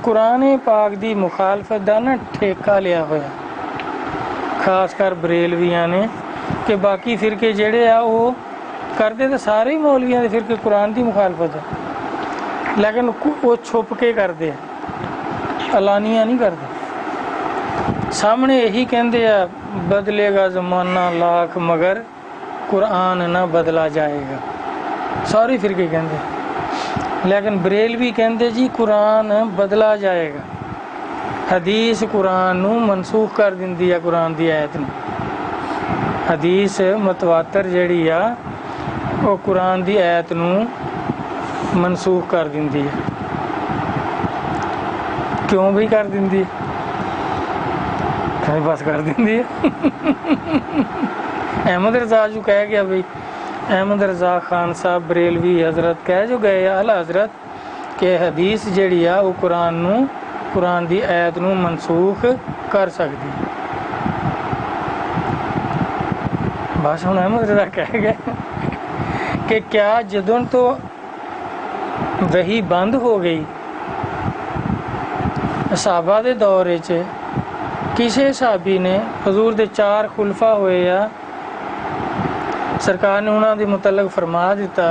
कुरान पाक दी मुखालफत दा ना ठेका लिया होया खास कर बरेलवियां ने कि बाकी फिरके जेड़े आ वो करते तो सारे ही मौलवियां दे फिरके कुरान दी मुखालफत है, लेकिन वो छुप के करते अलानिया नहीं करते। सामने यही कहते आ बदलेगा ज़माना लाख मगर कुरान ना बदला जाएगा, सारे फिरके कहते। लेकिन बरेलवी कहते जी कुरान बदला जाएगा। हदीस कुरान नू मनसूख कर दिंदी है, कुरान दी आयत नू। हदीस मुतवातर जिहड़ी आ वो कुरान दी आयत नू मनसूख कर दिंदी है। क्यों भी कर दिंदी है? बस कर दिंदी है। अहमद रजा जो कह गया भाई, अहमद रजा खान साहब बरेलवी हजरत कह जो गए आला हजरत के हदीस जिहड़ी आ वो कुरान दी आयत नू मनसूख कर सकदी। बस हुण अहमद रजा कह गए कि क्या जदों तो वही बंद हो गई सहाबा दे दौर च किसी सहाबी ने हजूर दे 4 खुलफा होए आ, सरकार ने उन्होंने मुतलक फरमा दिता,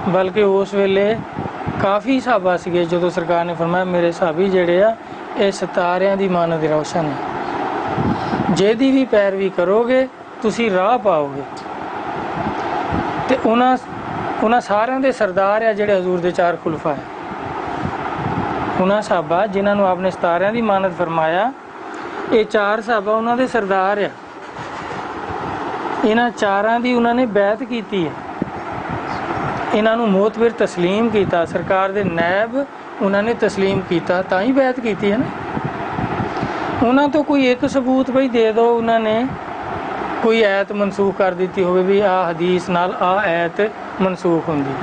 बल्कि उस वेले काफ़ी सहाबा सीगे जो सरकार ने फरमाया मेरे सहाबी जेड़े आ ये सितारियां दी मानद रोशन है, जेदी भी पैरवी करोगे तुसी राह पाओगे। ते उन्हां सारियां दे सरदार आ जेड़े हजूर दे 4 खुलफा है, उन्हां सहाबा जिन्होंने आपने सितारियां दी मानद फरमाया, ये 4 सहाबा उन्हां दे सरदार आ। इन्हां 4 दी उन्होंने बैत की है, इन्हों मोतबिर तस्लीम किया, सरकार दे नैब उन्होंने तस्लीम किया, ताई बैत की है ना। उन्होंने तो कोई एक सबूत भाई दे दो, उन्होंने कोई ऐत मनसूख कर दी हो भी आ हदीस नाल आ ऐत मनसूख होंगी।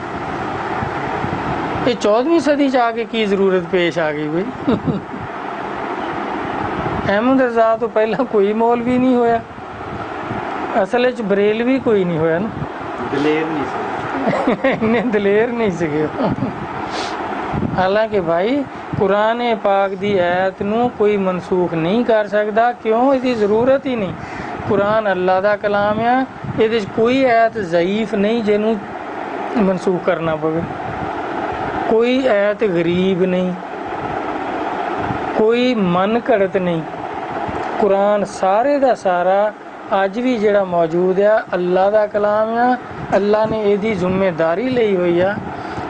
ये 14वीं सदी च आके की जरूरत पेश आ गई भाई। अहमद रजा तो पहला कोई मौलवी नहीं होया, असल बरेलवी कोई नहीं होया ना, दलेर नहीं इन्ने दलेर नहीं सके। हालांकि भाई कुरान पाक दी आयत नू कोई मनसूख नहीं कर सकता, क्यों? इसकी जरूरत ही नहीं। कुरान अल्लाह दा कलाम आ, ये कोई आयत ज़ईफ नहीं जिन्हों मनसूख करना पवे, कोई आयत गरीब नहीं, कोई मन घड़त नहीं। कुरान सारे दा सारा अज भी जिहड़ा मौजूद है अल्लाह दा कलाम आ। अल्लाह ने इसकी जिम्मेदारी ली हुई है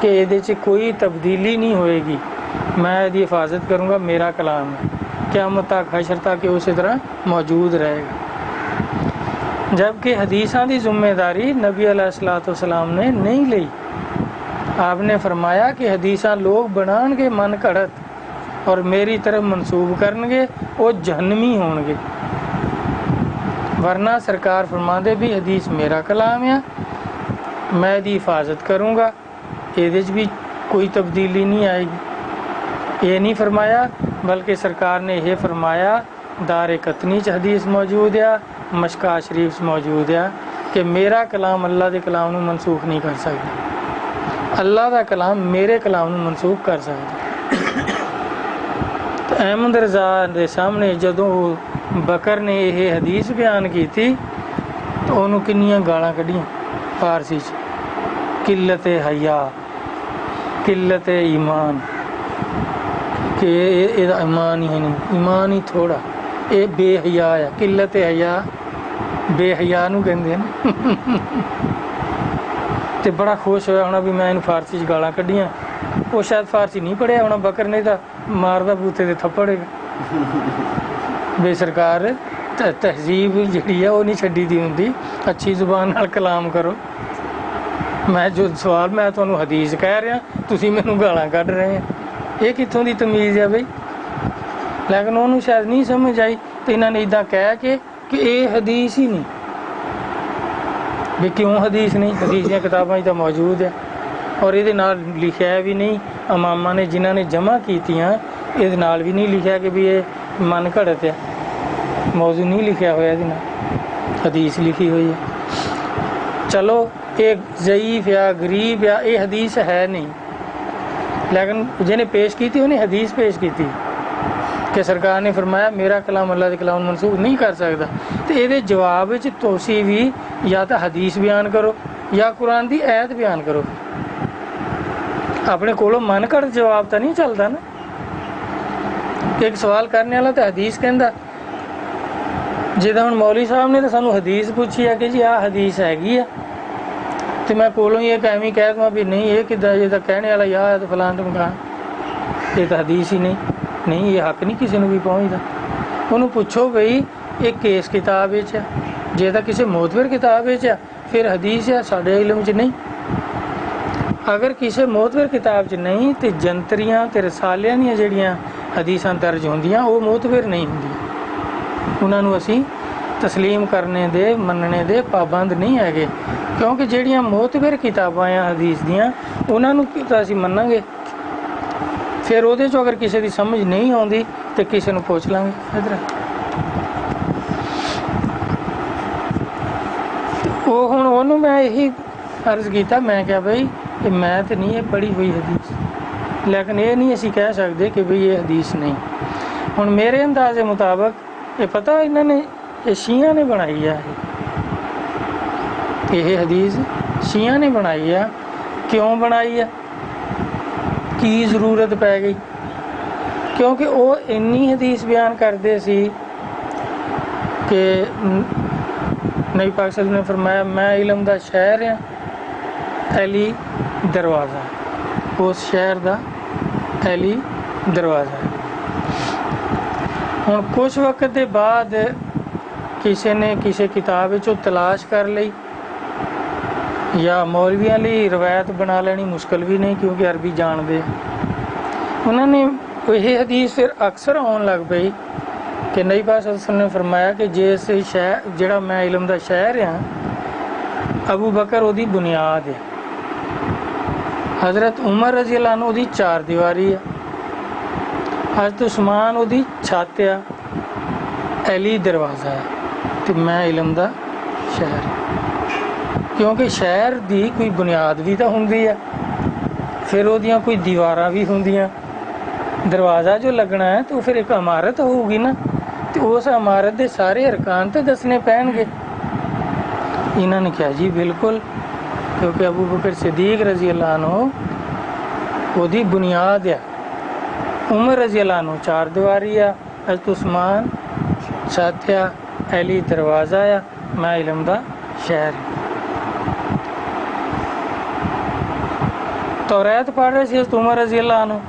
कि ये कोई तब्दीली नहीं होएगी, मैं इसकी हिफाजत करूँगा, मेरा कलाम है, क़यामत तक हशर तक उसी तरह मौजूद रहेगा। जबकि हदीसां की जिम्मेदारी नबी अलैहिस्सलाम ने नहीं ली। आपने फरमाया कि हदीसां लोग बनाएंगे मन घड़त और मेरी तरफ मनसूब करनगे, वो जहन्नमी होंगे। वरना सरकार फरमाते भी हदीस मेरा कलाम है, मैं इसकी हिफाजत करूँगा, ये भी कोई तब्दीली नहीं आएगी। ये नहीं फरमाया, बल्कि सरकार ने यह फरमाया, दार कतनी च हदीस मौजूद है, मशका शरीफ मौजूद है कि मेरा कलाम अल्लाह के कलाम नू मनसूख नहीं कर सकता, अल्लाह का कलाम मेरे कलाम नू मनसूख कर सकता। तो अहमद रजा के सामने जदों बकर ने यह हदीस बयान की थी तो उन्होंने किन्नियां गालां कढ़ियां फारसी च, किल्लत हया, किल्लत ईमान, कि ਇਹਦਾ ईमान ही नहीं, ईमान ही थोड़ा, ये बेहया है, किल्लत हया बेहया नूं कहंदे ने। ते बड़ा खुश होया होना भी मैं इन फारसी च गालां कढ़ियां। वो शायद फारसी नहीं पढ़िया होना बकर ने, तो मारदा बूथे ते थप्पड़ बे सरकार तहजीब जिहड़ी है वो नहीं छड्डी दी हुंदी, अच्छी जुबान नाल कलाम करो। मैं जो सवाल मैं तुहानूं हदीस कह रहा, तुसीं मैनूं गालां कढ़ रहे हैं, ये कित्थों दी तमीज़ है बई? लेकिन उन्होंने शायद नहीं समझ आई, तो इन्होंने इदा कह के कि ये हदीस ही नहीं। भी क्यों हदीस नहीं? हदीस दी किताबां तो मौजूद है और ये लिखा भी नहीं, इमामां ने जिन्होंने जमा कीतियां ये भी नहीं लिखा कि भी ये मन घड़त है, मौजू नहीं लिखा होया, हदीस लिखी हुई है। चलो ये ज़ईफ या गरीब या ये हदीस है नहीं, लेकिन जिन्हें पेश की थी उन्हें हदीस पेश की थी कि सरकार ने फरमाया मेरा कलाम अल्लाह के कलाम मनसूख नहीं कर सकता। तो ये जवाब विच तुसीं भी या तो हदीस बयान करो या कुरान की आयत बयान करो। अपने कोलों मन घड़ जवाब तो नहीं चलता ना। एक सवाल करने वाला तो हदीस कहता, जिदा हुण मौलवी साहब ने तो सानू हदीस पूछी है कि जी आ हदीस हैगी है, तो मैं कोलों ही एक एवं कह दूँ भी नहीं ये कि ये तो कहने वाला या है तो फलान टमकान, ये तो हदीस ही नहीं ये हक नहीं किसी को भी पहुँचता। उन्होंने पूछो बई ये केस किताब है, जे तो किसी मोतबर किताब है फिर हदीस है, साढ़े इलम च नहीं। अगर किसी मोतबर किताब च नहीं तो जंतरियाँ तो रसालियां दी जिहड़ियां हदीसां दर्ज होंदियां वो मोतबर नहीं होंदियां, उन्होंने असी तस्लीम करने दे मनने दे पाबंद नहीं है, क्योंकि जिहड़ियां मोतबर किताबां आ हदीस दियां उन्होंने तो असी मन्नांगे। फिर वो अगर किसी की समझ नहीं आती तो किसी को पूछ लाँगे। इधर वो हुण उन्होंने मैं यही अर्ज़ किया, मैं क्या बई मैं तो नहीं ये पढ़ी हुई हदीस, लेकिन ये नहीं असी कह सकते कि बई ये हदीस नहीं। हुण मेरे अंदाजे मुताबिक ये पता इन्होंने ये शिया ने बनाई है, ये हदीस शिया ने बनाई है। क्यों बनाई है, की जरूरत पै गई, क्योंकि वो इन्नी हदीस बयान करते सी कि नबी पाक सल्लल्लाहु अलैहि वसल्लम ने फरमाया मैं इलम दा शहर हाँ, अली दरवाज़ा, उस शहर दा अली दरवाज़ा है। हुण कुछ वक्त के बाद किसी ने किसी किताब चो तलाश कर ली, या मौलवियां लिए रवायत बना लेनी मुश्किल भी नहीं क्योंकि अरबी जानते, उन्होंने यही हदीस फिर अक्सर आने लग पई कि नबी पाक सल्लल्लाहु अलैहि वसल्लम ने फरमाया कि जिस शहर जिहड़ा मैं इलम दा शहर हाँ, अबू बकर उहदी बुनियाद है, हज़रत उमर रज़ी अल्लाह अन्हु उहदी चार दीवारी है, हज़रत उस्मान उहदी छत है, अली दरवाज़ा है, तो मैं इलम दा शहर। क्योंकि शहर दी कोई बुनियाद भी तो होंदी है, फिर वो कोई दीवारां भी होंदियां, दरवाज़ा जो लगना है तो फिर एक इमारत होगी ना, तो उस इमारत के सारे अरकान तो दसने पैणगे। इन्होंने कहा जी बिल्कुल, क्योंकि अबू बकर सिद्दीक रज़ी अल्लाह अन्हु ओदी बुनियाद है, उमर रज़ी अल्लाह अन्हु चार दीवारी है, हज़रत उस्मान छत है, अली दरवाज़ा है, मैं इलम दा शहर। तौरात पढ़ रहे थे उमर रज़ी अल्लाह अन्हु,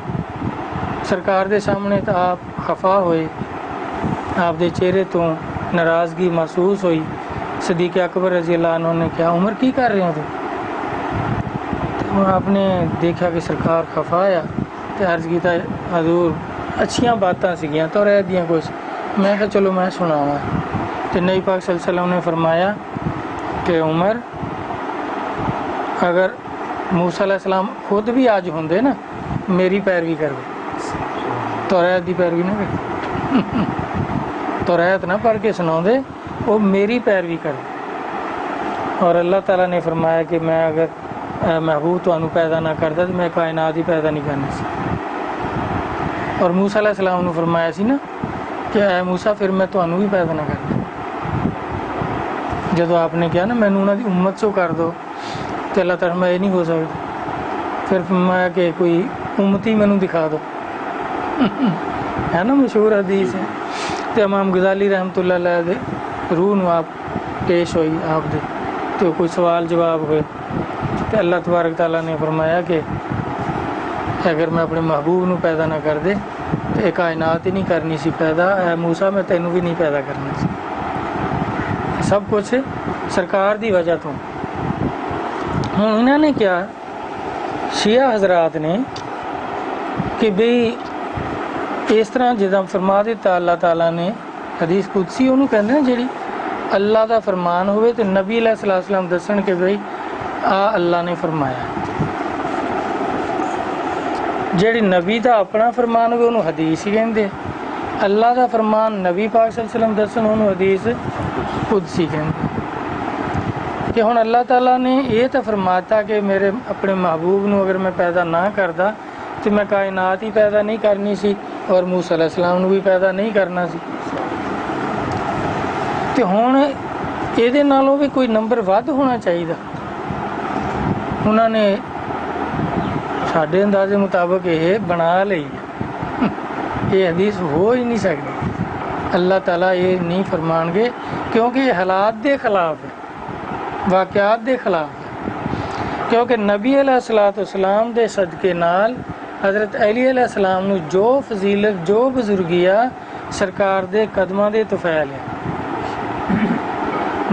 सरकार के सामने तो आप खफा होए, आपके चेहरे तो नाराज़गी महसूस हुई। सदीक अकबर रज़ी अल्लाह अन्हु ने कहा उमर की कर रहे हो तुम, तो आपने देखा कि सरकार खफा आ, तो अर्ज़ किया हजूर अच्छियां बातां सीगियां तौरात दियां कुछ, मैं कहा चलो मैं सुनावा। तो नबी पाक सल्लल्लाहु अलैहि वसल्लम ने फरमाया कि उमर अगर मूसा अलैहिस्सलाम खुद भी आज होंदे ना मेरी पैरवी करदे, तौरात की पैरवी ना कर तौरात ना पढ़ के सुनाते, वो मेरी पैरवी कर। और अल्लाह ताला ने फरमाया कि मैं अगर महबूब तुहानू पैदा ना करता तो मैं कायनात ही पैदा नहीं करनी सी। और मूसा अलैहिस्सलाम ने फरमाया सी ना कि ऐ मूसा फिर मैं तुहानू भी पैदा ना करता। जदों आपने कहा ना मैनू उन्होंने उम्मत चो कर दो, तो अल्लाह ताला मैं ये नहीं हो सकता, फिर फरमाया कि कोई उम्मती मैनू दिखा दो है ना मशहूर हदीस है। तो इमाम गज़ाली रहमतुल्लाह अलैह दे रूह नू आप पेश हुई आप दे, तो कोई सवाल जवाब हुए, तो अल्लाह तबारक तआला ने फरमाया कि अगर मैं अपने महबूब नू पैदा ना कर दे तो एक कायनात ही नहीं करनी सी पैदा, ऐ मूसा मैं तेनू भी नहीं पैदा करना सी। सब कुछ सरकार की वजह तो। हुण इन्होंने क्या शिया हजरात ने कि बई इस तरह जिदा फरमा दिता अल्लाह ताला ने हदीस कुदसी उन्होंने कहते हैं जी अल्लाह का फरमान हो तो नबी अलैहिस्सलातु वस्सलाम दसन कि बई आ अल्लाह ने फरमाया, जी नबी का अपना फरमान हो उन्होंने हदीस ही कहते, अल्लाह का फरमान नबी पाक सल्लल्लाहु अलैहि वसल्लम दसन उन्होंने हदीस कुदसी कहते। कि हुण अल्लाह ताला ने यह तो फरमाता कि मेरे अपने महबूब नू अगर मैं पैदा ना करदा ਤੇ ਮੈਂ ਕਾਇਨਾਤ ਹੀ ਪੈਦਾ ਨਹੀਂ ਕਰਨੀ ਸੀ ਔਰ ਮੂਸਾ अलैहिस्सलाम ਨੂੰ ਵੀ ਪੈਦਾ ਨਹੀਂ ਕਰਨਾ ਸੀ। ਤੇ ਹੁਣ ਇਹਦੇ ਨਾਲੋਂ ਵੀ ਕੋਈ ਨੰਬਰ ਵੱਧ ਹੋਣਾ ਚਾਹੀਦਾ। ਉਹਨਾਂ ਨੇ ਸਾਡੇ ਅੰਦਾਜ਼ੇ ਮੁਤਾਬਕ ਇਹ ਬਣਾ ਲਈ। ਇਹ ਹਦੀਸ ਹੋ ਹੀ ਨਹੀਂ ਸਕਦੀ। अल्लाह ताला ये नहीं फरमानगे क्योंकि ये हालात के खिलाफ है, वाक़यात के खिलाफ है। क्योंकि नबी अलैहिस्सलाम दे सदके नाल हज़रत अली अलैहिस्सलाम नूं जो फजीलत जो बुजुर्गिया सरकार दे कदमां दे तुफैल है,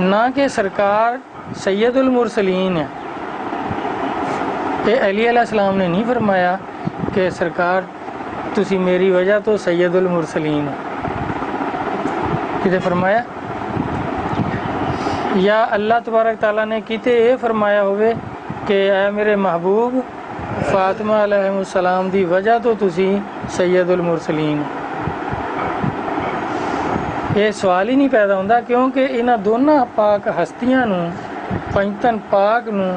ना कि सरकार सैयदुल मुरसलीन है। ये अली अलैहिस्सलाम ने नहीं फरमाया कि सरकार तुसी मेरी वजह तो सैयदुल मुरसलीन हो। किते फरमाया या अल्लाह तबारक ताला ने किते ये फरमाया होवे कि ऐ मेरे महबूब फातिमा अलैहिस्सलाम दी वजह तो तुसी सैयदुल मुरसलीन हो। ये सवाल ही नहीं पैदा होंदा क्योंकि इन्हां दोनों पाक हस्तियां नूं पंजतन पाक नूं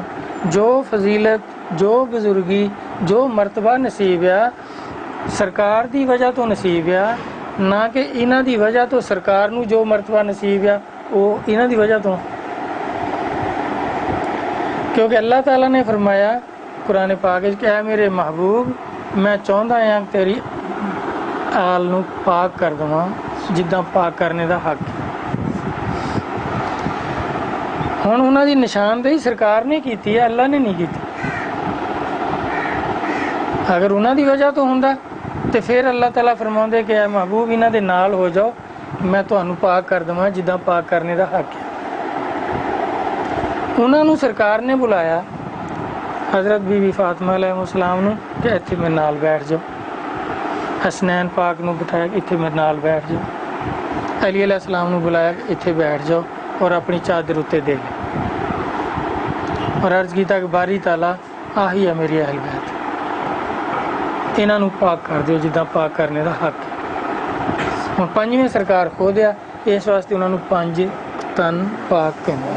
जो फजीलत जो बुजुर्गी जो मरतबा नसीब आ सरकार दी वजह तो नसीब आ, ना कि इन्हां दी वजह तो सरकार नूं जो मरतबा नसीब आ वो इन्हां दी वजह तो। क्योंकि अल्लाह ताला ने फरमाया कुरान पाक विच कि ऐ मेरे महबूब मैं चाहुंदा हां तेरी आल नूं पाक कर देवां जिद्दां पाक करने दा हक। हुण उन्हां दी निशानदेही सरकार ने कीती है, अल्लाह ने नहीं कीती। अगर उन्हां दी वजह तो हुंदा तो फिर अल्लाह ताला फरमाउंदे कि ऐ महबूब इन्हां दे नाल हो जाओ मैं तुहानूं पाक कर देवां जिद्दां पाक करने दा हक है। उन्हां नूं सरकार ने बुलाया हज़रत बीबी फातिमा अलैहिस्सलाम नूं कि इत्थे मेरे नाल बैठ जाओ। हसनैन पाक नूं बिठाया इत्थे मेरे नाल बैठ जाओ। अली अलैहिस्सलाम नूं बुलाया इत्थे बैठ जाओ और अपनी चादर उत्ते दे ले और अर्ज कीता कि बारी ताला आही है मेरी अहल बैत, इन्हां नूं पाक कर दिओ जिद्दां पाक करने दा हक है। हुण पंजवीं सरकार खोदिया इस वास्ते उन्हां नूं पंज तन पाक कहंदे।